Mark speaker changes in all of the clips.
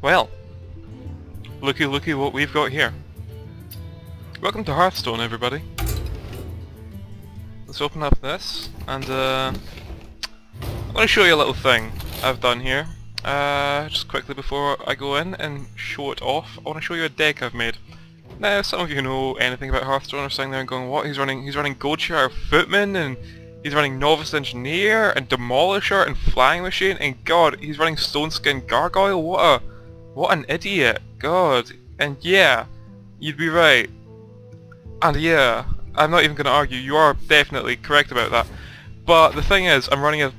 Speaker 1: Well, looky what we've got here. Welcome to Hearthstone, everybody. Let's open up this, and I'm going to show you a little thing I've done here. Just quickly before I go in and show it off, I want to show you a deck I've made. Now, some of you who know anything about Hearthstone are sitting there and going, what? He's running Goldshire Footman, and he's running Novice Engineer, and Demolisher, and Flying Machine, and God, he's running Stoneskin Gargoyle? What an idiot. God. And yeah, you'd be right. And yeah, I'm not even going to argue, you are definitely correct about that. But the thing is, I'm running a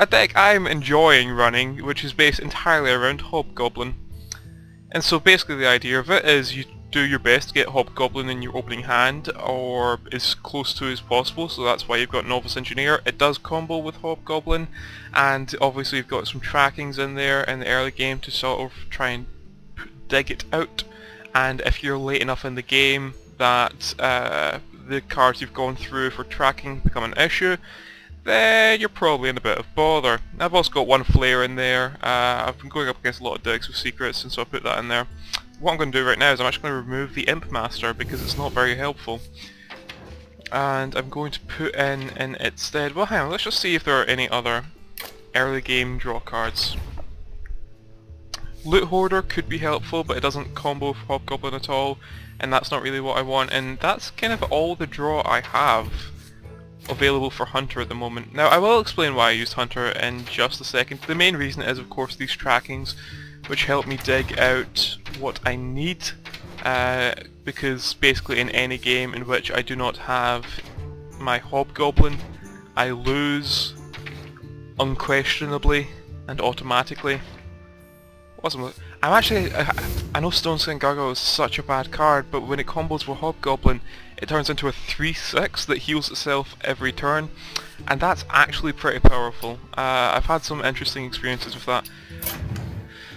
Speaker 1: deck I'm enjoying running, which is based entirely around Hobgoblin. And so basically the idea of it is you do your best to get Hobgoblin in your opening hand, or as close to as possible, so that's why you've got Novice Engineer. It does combo with Hobgoblin, and obviously you've got some trackings in there in the early game to sort of try and dig it out, and if you're late enough in the game that the cards you've gone through for tracking become an issue, then you're probably in a bit of bother. I've also got one flare in there. I've been going up against a lot of digs with secrets, and so I put that in there. What I'm going to do right now is I'm actually going to remove the Imp Master because it's not very helpful. And I'm going to put in its stead, well hang on, let's just see if there are any other early game draw cards. Loot Hoarder could be helpful, but it doesn't combo with Hobgoblin at all, and that's not really what I want, and that's kind of all the draw I have available for Hunter at the moment. Now I will explain why I used Hunter in just a second. The main reason is of course these trackings, which help me dig out what I need, because basically in any game in which I do not have my Hobgoblin, I lose unquestionably and automatically. I know Stoneskin Gargoyle is such a bad card, but when it combos with Hobgoblin, it turns into a 3/6 that heals itself every turn, and that's actually pretty powerful. I've had some interesting experiences with that.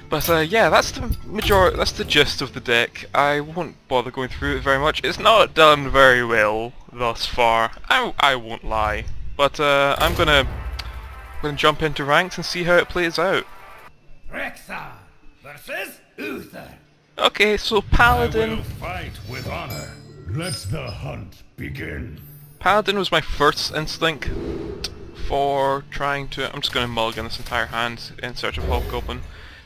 Speaker 1: But yeah, that's the gist of the deck. I won't bother going through it very much. It's not done very well thus far. I won't lie. But I'm gonna jump into ranks and see how it plays out.
Speaker 2: Rexar versus Uther.
Speaker 1: Okay, so Paladin.
Speaker 2: I will fight with honor. Let the hunt begin.
Speaker 1: Paladin was my first instinct for trying to. I'm just going to mulligan this entire hand in search of Hobgoblin.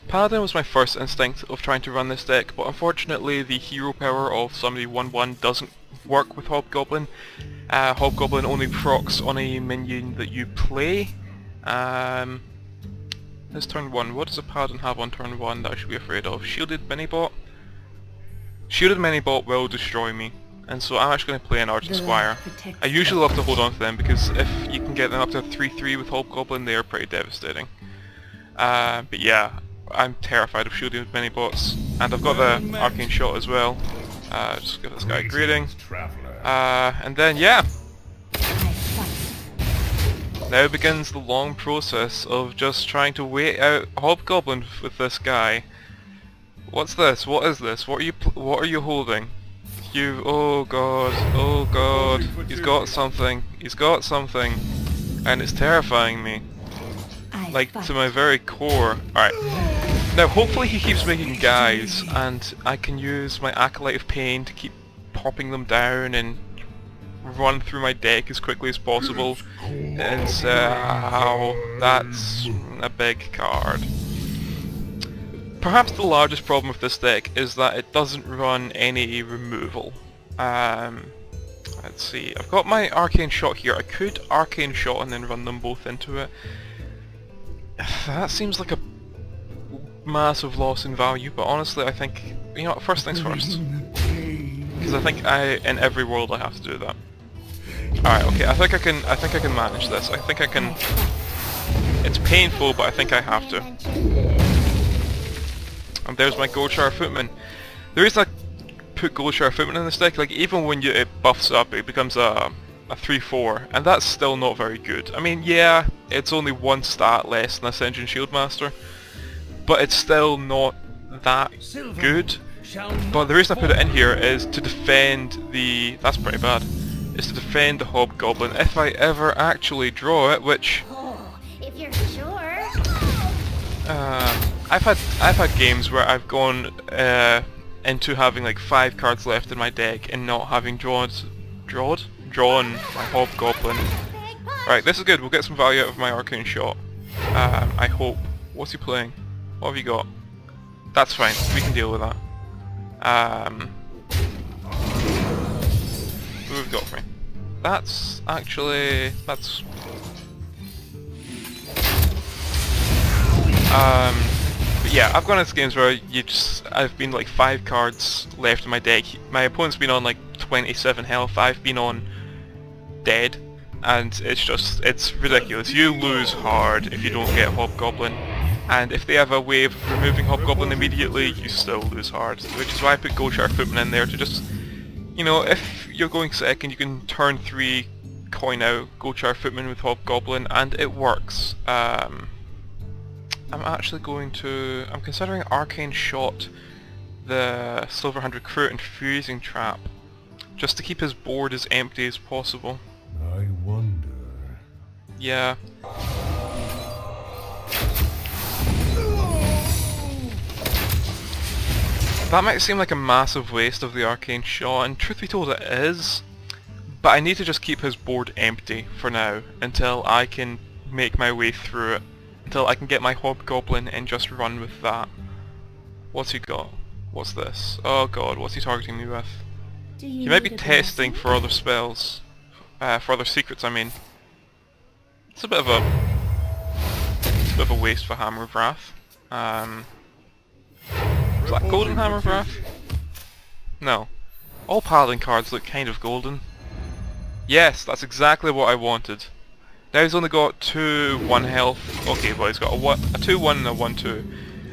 Speaker 1: Paladin was my first instinct of trying to run this deck, but unfortunately the hero power of somebody 1/1 doesn't work with Hobgoblin. Hobgoblin only procs on a minion that you play. This turn 1, what does a Paladin have on turn 1 that I should be afraid of? Shielded Minibot? Shielded Minibot will destroy me, and so I'm actually going to play an Argent Squire. I usually love to hold on to them because if you can get them up to a 3/3 with Hobgoblin, they are pretty devastating. But yeah, I'm terrified of shielding with Minibots, and I've got the Arcane Shot as well. Just give this guy a greeting. And then yeah! Now begins the long process of just trying to wait out Hobgoblin with this guy. What's this? What is this? What are you holding? Oh god, he's got something, and it's terrifying me. Like, to my very core. Alright. Now hopefully he keeps making guys, and I can use my Acolyte of Pain to keep popping them down and run through my deck as quickly as possible. And so that's a big card. Perhaps the largest problem with this deck is that it doesn't run any removal. Let's see, I've got my Arcane Shot here. I could Arcane Shot and then run them both into it. That seems like a massive loss in value, but honestly I think, you know what, first things first. Because I think in every world I have to do that. Alright, okay, I think I can manage this. I think I can. It's painful, but I think I have to. And there's my Goldshire Footman. The reason I put Goldshire Footman in this deck, like even when it buffs up, it becomes a 3/4, and that's still not very good. I mean, yeah, it's only one stat less than Ascension Shieldmaster, but it's still not that good. But the reason I put it in here is to defend the. That's pretty bad. Is to defend the Hobgoblin if I ever actually draw it, which.
Speaker 3: Oh, if you're sure.
Speaker 1: I've had games where I've gone into having like 5 cards left in my deck and not having drawn my Hobgoblin. Right, this is good. We'll get some value out of my Arcane Shot. I hope. What's he playing? What have you got? That's fine. We can deal with that. What have we got for me? That's actually... that's... but yeah, I've gone into games where I've been like 5 cards left in my deck. My opponent's been on like 27 health, I've been on dead, and it's ridiculous. You lose hard if you don't get Hobgoblin, and if they have a way of removing Hobgoblin immediately, you still lose hard, which is why I put Goldshire Footman in there to just, you know, if you're going second, you can turn 3, coin out Goldshire Footman with Hobgoblin, and it works. I'm considering Arcane Shot, the Silverhand Recruit, and Fusing Trap, just to keep his board as empty as possible.
Speaker 2: I wonder.
Speaker 1: Yeah. That might seem like a massive waste of the Arcane Shot, and truth be told it is, but I need to just keep his board empty for now, until I can make my way through it. Until I can get my Hobgoblin and just run with that. What's he got? What's this? Oh god, what's he targeting me with? He might be testing for other spells. For other secrets, I mean. It's a bit of a waste for Hammer of Wrath. Is that Golden Hammer of Wrath? No. All Paladin cards look kind of golden. Yes, that's exactly what I wanted. Now he's only got 2 1 health. Okay, well he's got a 2-1 and a 1-2.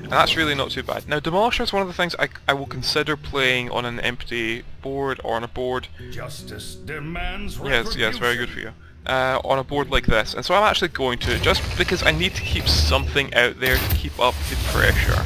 Speaker 1: And that's really not too bad. Now Demolisher is one of the things I will consider playing on an empty board or on a board.
Speaker 2: Justice demands
Speaker 1: Yes, very good for you. On a board like this. And so I'm actually going to, just because I need to keep something out there to keep up the pressure.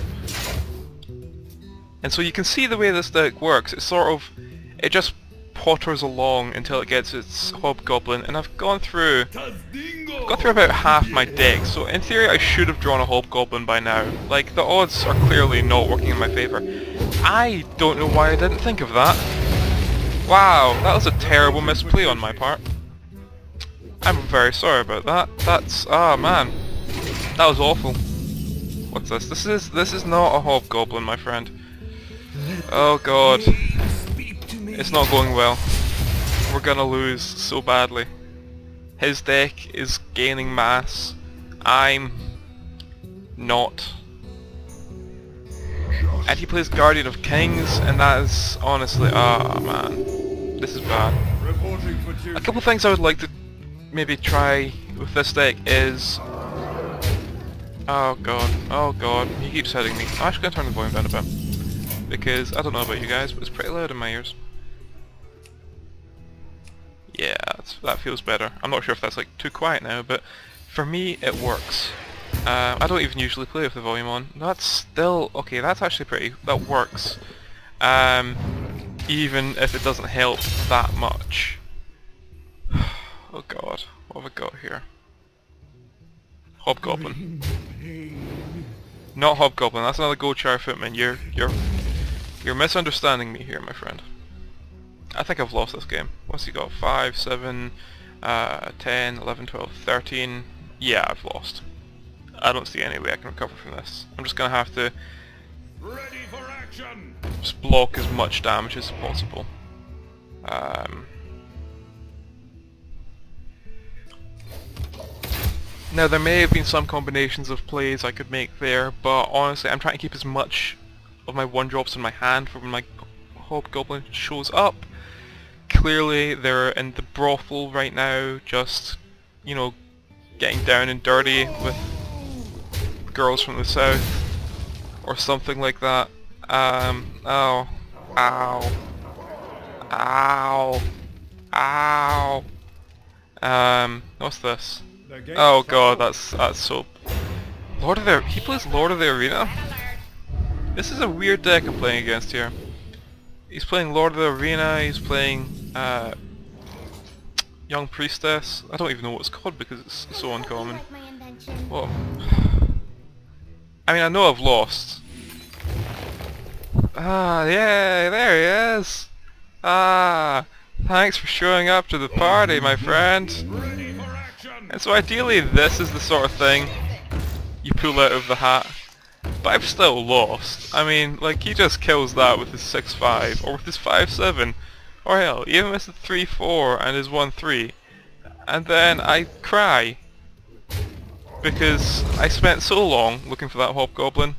Speaker 1: And so you can see the way this deck works. It's sort of, it just potters along until it gets its Hobgoblin, and I've gone through about half my deck, so in theory I should have drawn a Hobgoblin by now. Like, the odds are clearly not working in my favour. I don't know why I didn't think of that. Wow, that was a terrible misplay on my part. I'm very sorry about that. That's... ah man. That was awful. What's this? This is not a Hobgoblin, my friend. Oh god. It's not going well. We're gonna lose so badly. His deck is gaining mass. I'm not. And he plays Guardian of Kings, and that is honestly, ah man, this is bad. A couple things I would like to maybe try with this deck is... oh god, he keeps hitting me. I'm actually gonna turn the volume down a bit, because I don't know about you guys, but it's pretty loud in my ears. Yeah, that feels better. I'm not sure if that's like too quiet now, but for me it works. I don't even usually play with the volume on. That's still okay. That's actually pretty. That works. Even if it doesn't help that much. Oh god, what have I got here? Hobgoblin. Not Hobgoblin. That's another Goldshire Footman. You're misunderstanding me here, my friend. I think I've lost this game. What's he got? 5, 7, 10, 11, 12, 13. Yeah, I've lost. I don't see any way I can recover from this. I'm just gonna have to
Speaker 2: Ready for action.
Speaker 1: just block as much damage as possible. Now there may have been some combinations of plays I could make there, but honestly I'm trying to keep as much of my 1-drops in my hand for when my Hobgoblin shows up. Clearly they're in the brothel right now, just, you know, getting down and dirty with girls from the south, or something like that. Oh. Ow. Ow. Ow. What's this? Oh god, that's so... he plays Lord of the Arena? This is a weird deck I'm playing against here. He's playing Lord of the Arena, he's playing Young Priestess. I don't even know what it's called because it's so uncommon. Whoa. I mean, I know I've lost. Ah, yeah, there he is! Ah, thanks for showing up to the party, my friend.
Speaker 2: Ready for action!
Speaker 1: And so ideally this is the sort of thing you pull out of the hat. But I've still lost. I mean, like, he just kills that with his 6-5, or with his 5-7, or hell, even with his 3-4 and his 1-3. And then I cry. Because I spent so long looking for that Hobgoblin,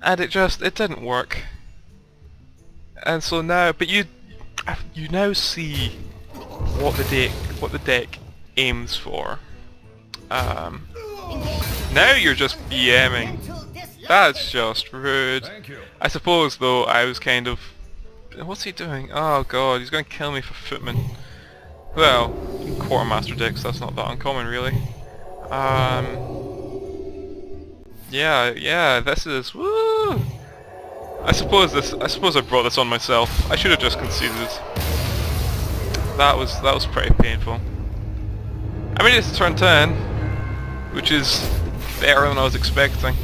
Speaker 1: and it didn't work. And so now, but you now see what the deck aims for. Now you're just BMing. That's just rude.
Speaker 2: Thank you.
Speaker 1: I suppose though I was kind of... What's he doing? Oh god, he's going to kill me for Footman. Well, Quartermaster decks, that's not that uncommon really. Yeah, this is... Woo! I suppose I brought this on myself. I should have just conceded. That was pretty painful. I mean, it's turn 10, which is better than I was expecting.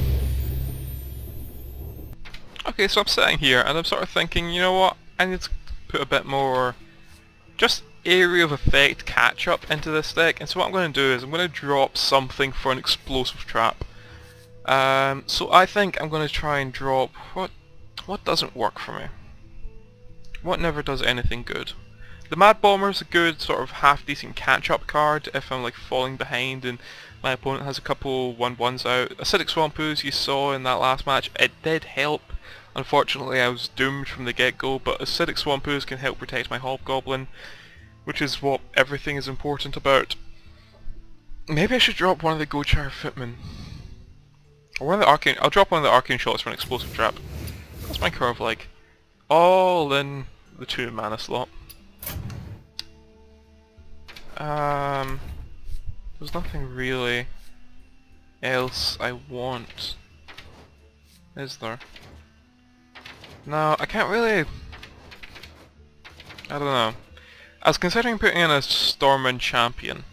Speaker 1: Okay, so I'm sitting here and I'm sort of thinking, you know what? I need to put a bit more just area of effect catch up into this deck, and so what I'm going to do is I'm going to drop something for an explosive trap. So I think I'm going to try and drop what doesn't work for me. What never does anything good. The Mad Bomber's a good sort of half decent catch up card if I'm like falling behind and my opponent has a couple 1-1s out. Acidic Swampoos you saw in that last match, it did help. Unfortunately I was doomed from the get-go, but Acidic Swampoos can help protect my Hobgoblin, which is what everything is important about. Maybe I should drop one of the Gochar Footmen. Or one of the Arcane... I'll drop one of the Arcane Shots for an explosive trap. What's my curve like? All in the 2 mana slot. There's nothing really else I want, is there? No, I can't really... I don't know. I was considering putting in a Stormwind Champion,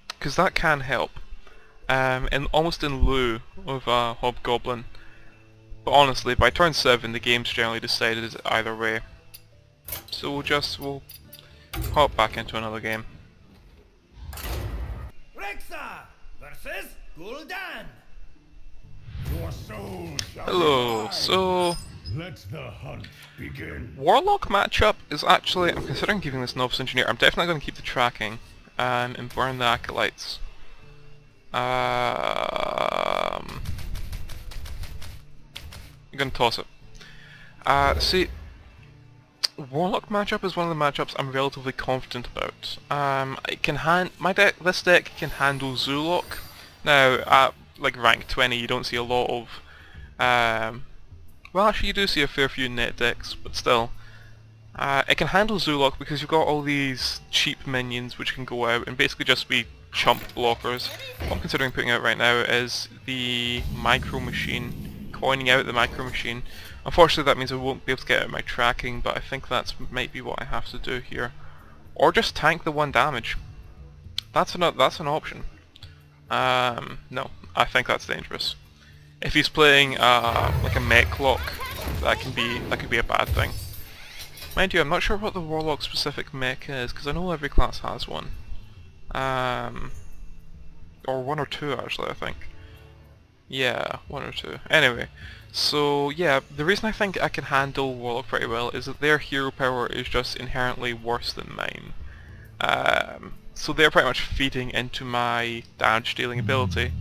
Speaker 1: because that can help, almost in lieu of a Hobgoblin. But honestly, by turn 7 the game's generally decided either way. So we'll hop back into another game.
Speaker 3: Rexa versus Gul'dan.
Speaker 2: Your soul shall
Speaker 1: Hello,
Speaker 2: rise.
Speaker 1: so...
Speaker 2: Let the hunt begin.
Speaker 1: Warlock matchup is actually... I'm considering keeping this Novice Engineer. I'm definitely going to keep the tracking, and burn the Acolytes. I'm going to toss it. See... Warlock matchup is one of the matchups I'm relatively confident about. It can this deck can handle Zoolock. Now, at like rank 20 you don't see a lot of... well actually you do see a fair few net decks, but still. It can handle Zoolock because you've got all these cheap minions which can go out and basically just be chump blockers. What I'm considering putting out right now is the Micro Machine, coining out the Micro Machine. Unfortunately that means I won't be able to get out my tracking, but I think that might be what I have to do here. Or just tank the 1 damage. That's an option. No, I think that's dangerous. If he's playing like a mech lock, that could be a bad thing. Mind you, I'm not sure what the Warlock specific mech is, because I know every class has one. Or 1 or 2 actually, I think. Yeah, 1 or 2. Anyway, so yeah, the reason I think I can handle Warlock pretty well is that their hero power is just inherently worse than mine. So they're pretty much feeding into my damage dealing ability.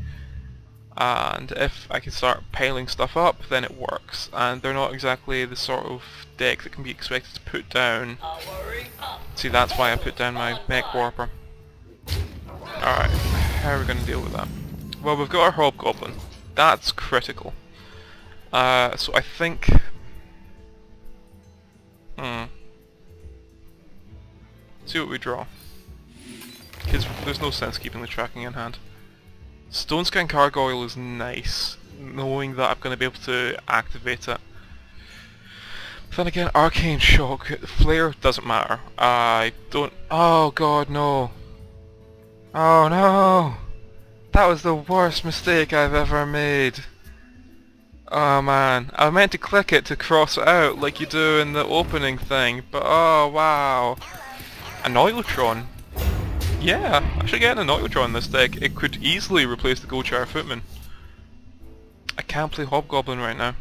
Speaker 1: And if I can start piling stuff up, then it works. And they're not exactly the sort of deck that can be expected to put down. See, that's why I put down my Mech Warper. Alright, how are we going to deal with that? Well, we've got our Hobgoblin. That's critical. So I think... See what we draw. Because there's no sense keeping the tracking in hand. Stone Skin Gargoyle is nice, knowing that I'm going to be able to activate it. But then again, Arcane Shock, Flare doesn't matter. I don't... Oh god, no. Oh no! That was the worst mistake I've ever made. Oh man, I meant to click it to cross it out like you do in the opening thing, but oh wow. An Oilotron. Yeah, I should get an Oilotron in this deck. It could easily replace the Goldshire Footman. I can't play Hobgoblin right now.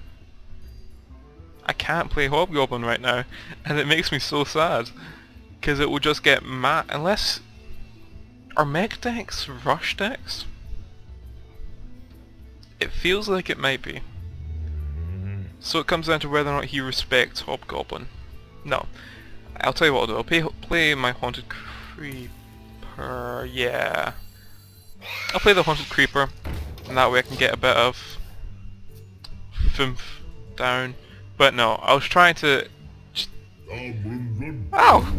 Speaker 1: I can't play Hobgoblin right now, and it makes me so sad. Because it will just get mad, unless... Are mech decks rush decks? It feels like it might be. So it comes down to whether or not he respects Hobgoblin. No. I'll tell you what I'll do. I'll play my Haunted Creeper. Yeah. I'll play the Haunted Creeper, and that way I can get a bit of oomph down. But no, I was trying to... Ow!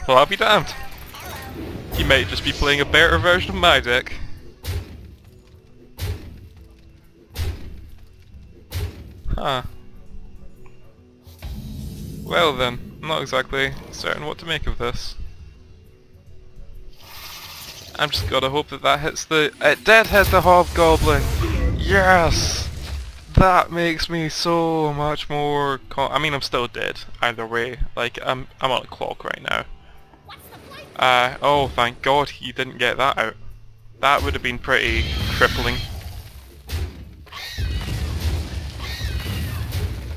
Speaker 1: Well, I'll be damned. He might just be playing a better version of my deck. Huh. Well then, I'm not exactly certain what to make of this. I'm just gotta hope that that hits the... It did hit the Hobgoblin! Yes! That makes me so much more... I mean, I'm still dead, either way. Like, I'm on a clock right now. Oh, thank God he didn't get that out. That would have been pretty crippling.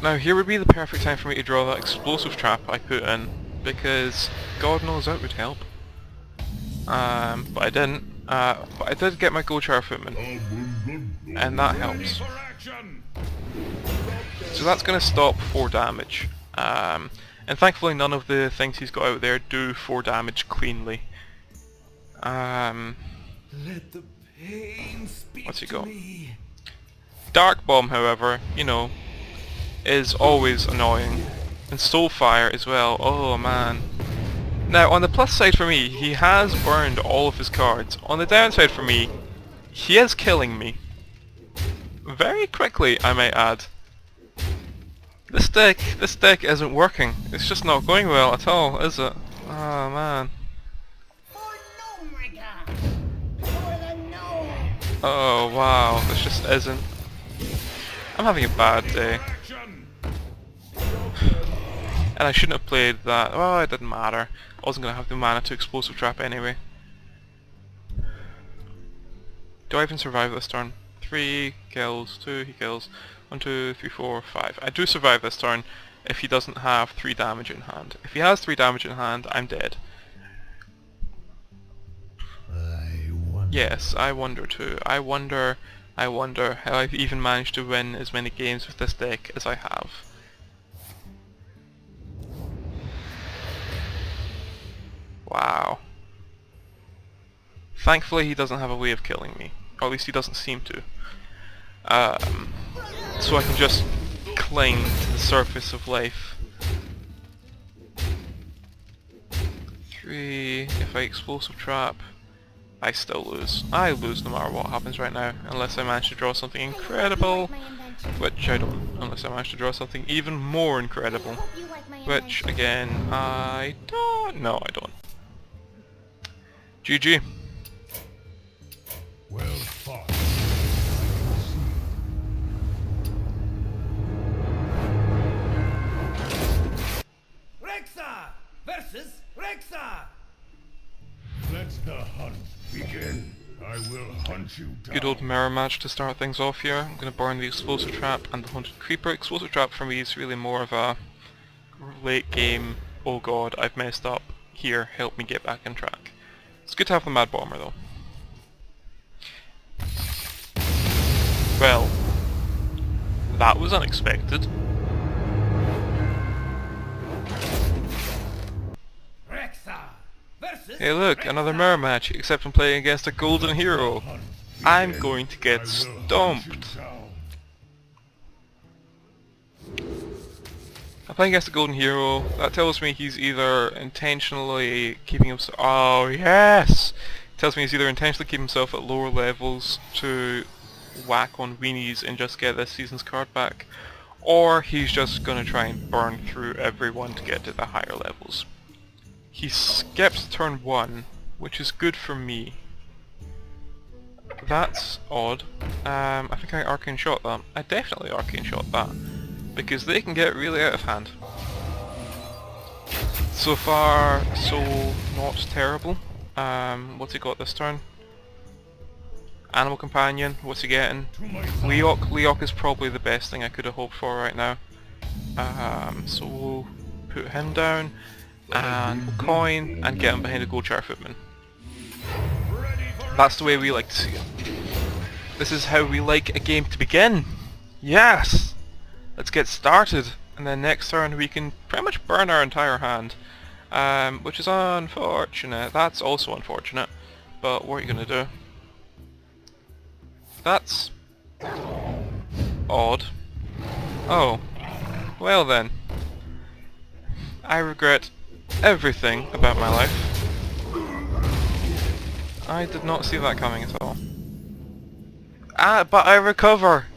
Speaker 1: Now here would be the perfect time for me to draw that explosive trap I put in, because God knows that would help. But I didn't. But I did get my Goldshire Footman, and that helps. So that's going to stop 4 damage. And thankfully none of the things he's got out there do 4 damage cleanly.
Speaker 3: Let the pain speak
Speaker 1: What's he
Speaker 3: to
Speaker 1: got?
Speaker 3: me.
Speaker 1: Dark Bomb, however, you know, is always annoying. And Soulfire as well, oh man. Now on the plus side for me, he has burned all of his cards. On the downside for me, he is killing me. Very quickly, I might add. This deck isn't working. It's just not going well at all, is it? Oh man. Oh wow, this just isn't. I'm having a bad day. And I shouldn't have played that. Well, it didn't matter. I wasn't going to have the mana to Explosive Trap anyway. Do I even survive this turn? 3 kills, 2 he kills, 1, 2, 3, 4, 5. I do survive this turn if he doesn't have 3 damage in hand. If he has 3 damage in hand, I'm dead. Yes, I wonder too. I wonder how I've even managed to win as many games with this deck as I have. Wow. Thankfully he doesn't have a way of killing me. Or at least he doesn't seem to. So I can just cling to the surface of life. 3, if I Explosive Trap, I still lose. I lose no matter what happens right now, unless I manage to draw something incredible, which I don't, unless I manage to draw something even more incredible, which again, I don't, no I don't. GG.
Speaker 2: Well fought.
Speaker 3: Rexa versus Rexa.
Speaker 2: Let the hunt begin. I will hunt you down.
Speaker 1: Good old mirror match to start things off here. I'm going to burn the Explosive Trap and the Haunted Creeper. Explosive Trap for me is really more of a late game, oh god, I've messed up, here, help me get back on track. It's good to have the Mad Bomber though. Well, that was unexpected.
Speaker 3: Rexa versus
Speaker 1: Hey look,
Speaker 3: Rexa.
Speaker 1: another mirror match, except I'm playing against a golden hero. I'm going to get stomped. I'm playing against a golden hero. That tells me he's either intentionally keeping himself... Oh yes! Tells me he's either intentionally keeping himself at lower levels to whack on weenies and just get this season's card back, or he's just gonna try and burn through everyone to get to the higher levels. He skipped turn 1, which is good for me. That's odd. I think I arcane shot that. I definitely arcane shot that. Because they can get really out of hand. So far, so not terrible. What's he got this turn? Animal Companion, what's he getting? Leok. Leok is probably the best thing I could have hoped for right now. So we'll put him down, and we'll coin, and get him behind a gold char footman. That's the way we like to see it. This is how we like a game to begin! Yes! Let's get started, and then next turn we can pretty much burn our entire hand. Which is unfortunate. That's also unfortunate. But what are you gonna do? That's odd. Oh. Well then. I regret everything about my life. I did not see that coming at all. Ah, but I recover!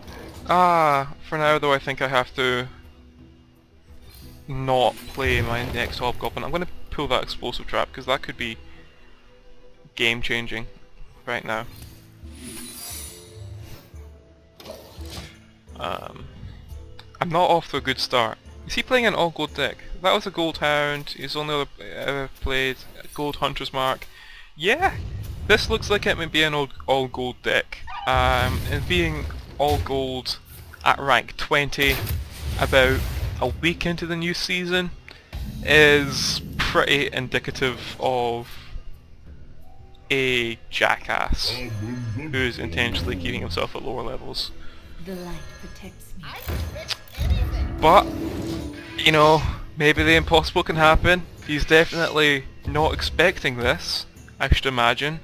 Speaker 1: Ah, for now though I think I have to not play my next Hobgoblin. I'm going to pull that explosive trap because that could be game changing right now. I'm not off to a good start. Is he playing an all gold deck? That was a gold hound. He's only ever played a gold hunter's mark. Yeah, this looks like it might be an all gold deck. And being all gold at rank 20 about a week into the new season is pretty indicative of a jackass who's intentionally keeping himself at lower levels.
Speaker 4: The light protects me.
Speaker 1: But, you know, maybe the impossible can happen. He's definitely not expecting this, I should imagine.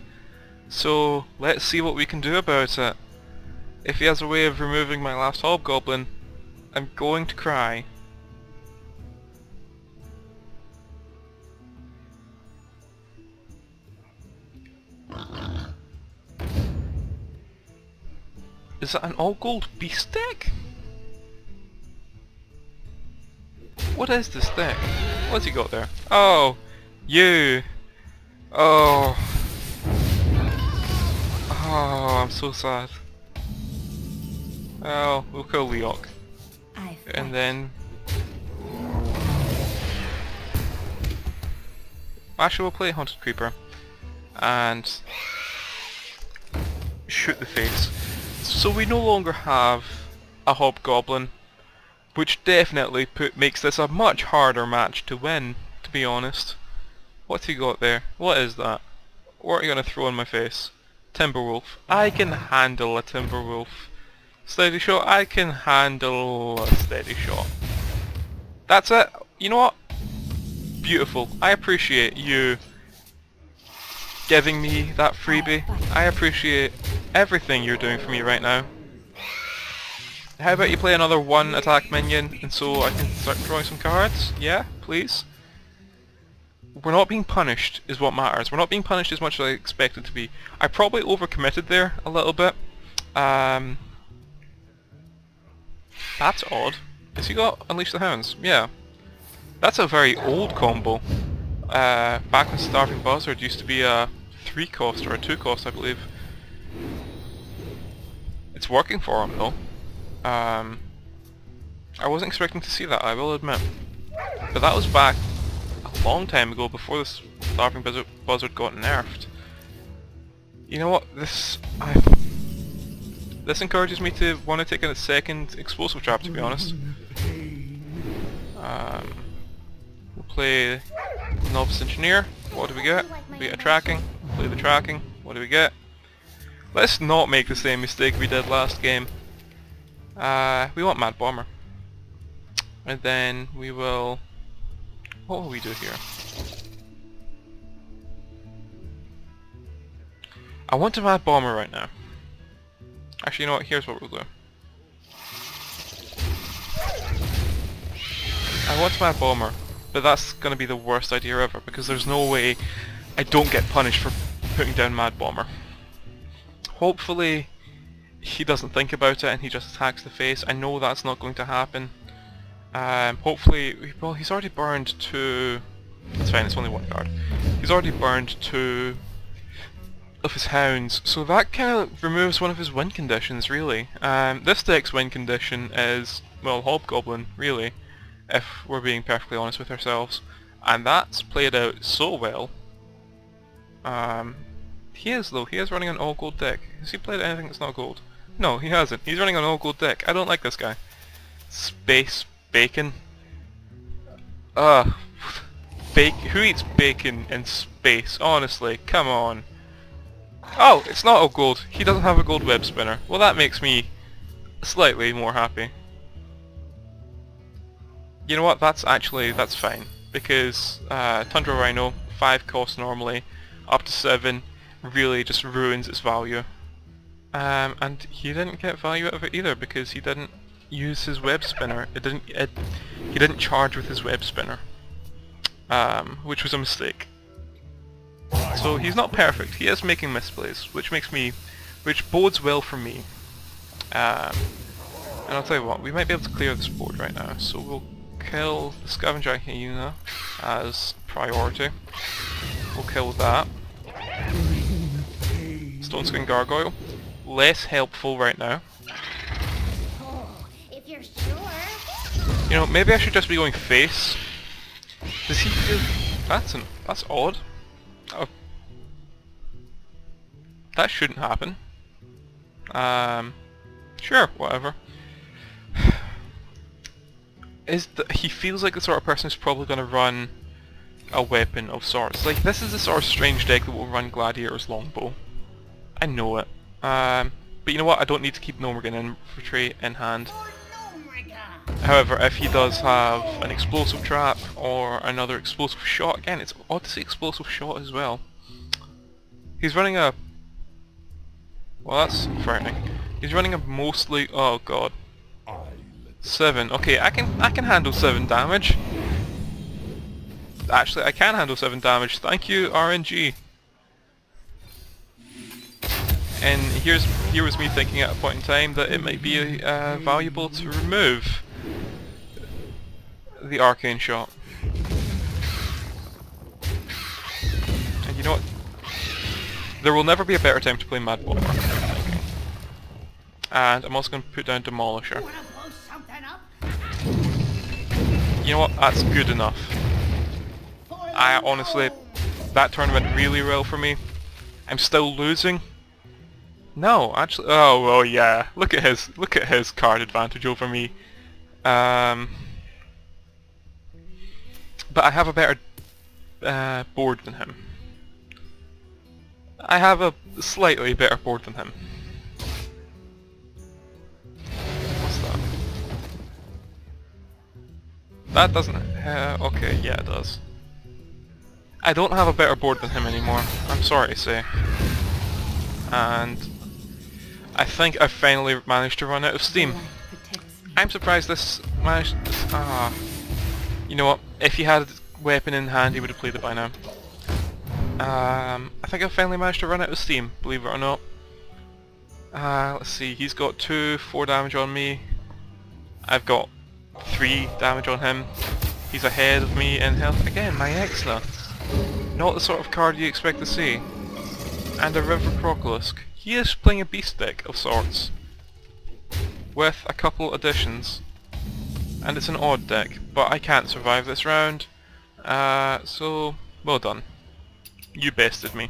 Speaker 1: So let's see what we can do about it. If he has a way of removing my last Hobgoblin, I'm going to cry. Is that an all gold beast deck? What is this deck? What's he got there? Oh, you. Oh. Oh, I'm so sad. Oh, we'll kill Leok. And then... actually we'll play Haunted Creeper. And... shoot the face. So we no longer have a Hobgoblin, which definitely makes this a much harder match to win, to be honest. What's he got there? What is that? What are you gonna throw in my face? Timberwolf. I can handle a Timberwolf. Steady shot. I can handle a steady shot. That's it. You know what? Beautiful. I appreciate you giving me that freebie. I appreciate everything you're doing for me right now. How about you play another one attack minion and so I can start drawing some cards? Yeah, please? We're not being punished is what matters. We're not being punished as much as I expected to be. I probably overcommitted there a little bit. That's odd. Has he got Unleash the Hounds? Yeah. That's a very old combo. Back when Starving Buzzard used to be a 3-cost or a 2-cost, I believe. It's working for him though. I wasn't expecting to see that, I will admit. But that was back a long time ago before this Starving Buzzard got nerfed. You know what? This encourages me to want to take a second explosive trap, to be honest. We'll play Novice Engineer. What do we get? We get a tracking. Play the tracking. What do we get? Let's not make the same mistake we did last game. We want Mad Bomber. And then we will... what will we do here? I want a Mad Bomber right now. Actually, you know what? Here's what we'll do. I want Mad Bomber, but that's gonna be the worst idea ever because there's no way I don't get punished for putting down Mad Bomber. Hopefully he doesn't think about it and he just attacks the face. I know that's not going to happen. Hopefully, well, he's already burned 2... that's fine, it's only 1 card. He's already burned 2 of his hounds, so that kind of removes one of his win conditions, really. This deck's win condition is, well, Hobgoblin, really, if we're being perfectly honest with ourselves. And that's played out so well. He is, though. He is running an all-gold deck. Has he played anything that's not gold? No, he hasn't. He's running an all-gold deck. I don't like this guy. Space bacon. Who eats bacon in space? Honestly, come on. Oh, it's not all gold. He doesn't have a gold web spinner. Well, that makes me slightly more happy. You know what? That's fine, because Tundra Rhino, 5 cost normally, up to 7, really just ruins its value. And he didn't get value out of it either, because he didn't use his web spinner. He didn't charge with his web spinner, which was a mistake. So he's not perfect. He is making misplays, which bodes well for me. And I'll tell you what, we might be able to clear this board right now. So we'll kill the Scavenger Hyena as priority. We'll kill that. Stone Skin Gargoyle. Less helpful right now.
Speaker 5: If you're sure.
Speaker 1: You know, maybe I should just be going face. Does he feel... That's odd. Oh. That shouldn't happen. Sure, whatever. He feels like the sort of person who's probably going to run a weapon of sorts. Like, this is the sort of strange deck that will run Gladiator's Longbow. I know it. But you know what? I don't need to keep Nomergan Infantry in hand. However, if he does have an explosive trap or another explosive shot, again, it's odd to see explosive shot as well. He's running a... Well, that's frightening. He's running a mostly... Oh god. 7. Okay, I can handle 7 damage. Actually, I can handle 7 damage. Thank you, RNG. And here was me thinking at a point in time that it might be valuable to remove the arcane shot. And you know what? There will never be a better time to play Mad Bomber, I'm thinking. And I'm also going to put down Demolisher. You know what? That's good enough. I honestly, that turn went really well for me. I'm still losing. No, actually, oh well, yeah. Look at his card advantage over me. But I have a better board than him. I have a slightly better board than him. What's that? That doesn't... okay, yeah it does. I don't have a better board than him anymore, I'm sorry to say. And I think I've finally managed to run out of steam. I'm surprised this managed... You know what, if he had a weapon in hand he would have played it by now. I think I've finally managed to run out of steam, believe it or not. Let's see, he's got 4 damage on me. I've got 3 damage on him. He's ahead of me in health. Again, my Exna. Not the sort of card you expect to see. And a River Procolisk. He is playing a beast deck of sorts. With a couple additions. And it's an odd deck, but I can't survive this round. So, well done. You bested me.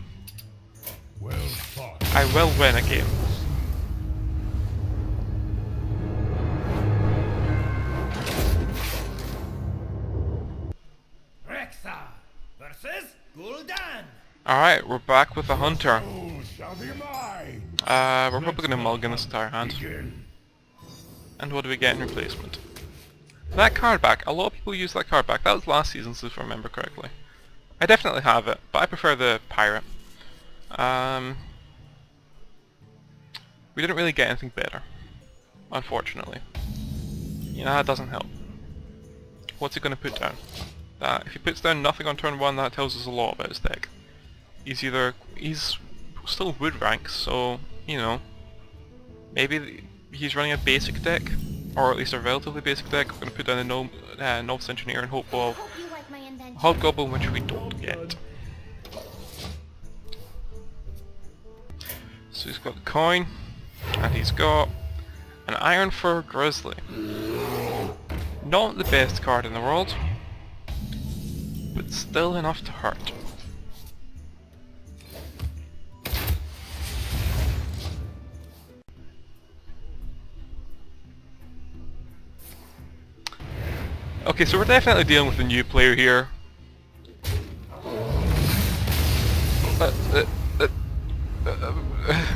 Speaker 2: Well fought.
Speaker 1: I will win a game.
Speaker 3: Rexxar versus Gul'dan.
Speaker 1: Alright, we're back with the Hunter.
Speaker 2: Oh, shall be mine.
Speaker 1: We're probably going to mulligan this entire hand.
Speaker 2: Begin.
Speaker 1: And what do we get in replacement? That card back. A lot of people use that card back. That was last season's, if I remember correctly. I definitely have it, but I prefer the Pirate. We didn't really get anything better, unfortunately. You know, that doesn't help. What's he going to put down? If he puts down nothing on turn 1, that tells us a lot about his deck. He's still wood rank, so, you know, maybe he's running a basic deck, or at least a relatively basic deck. We're going to put down a Novice Engineer in hope of Hobgoblin, which we don't get. So he's got the coin, and he's got an Iron Fur Grizzly. Not the best card in the world, but still enough to hurt. Okay, so we're definitely dealing with a new player here.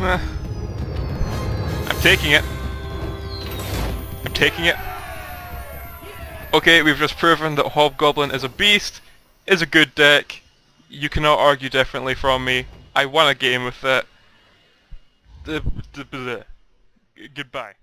Speaker 1: I'm taking it. I'm taking it. Okay, we've just proven that Hobgoblin is a beast, is a good deck. You cannot argue differently from me. I won a game with it. Goodbye.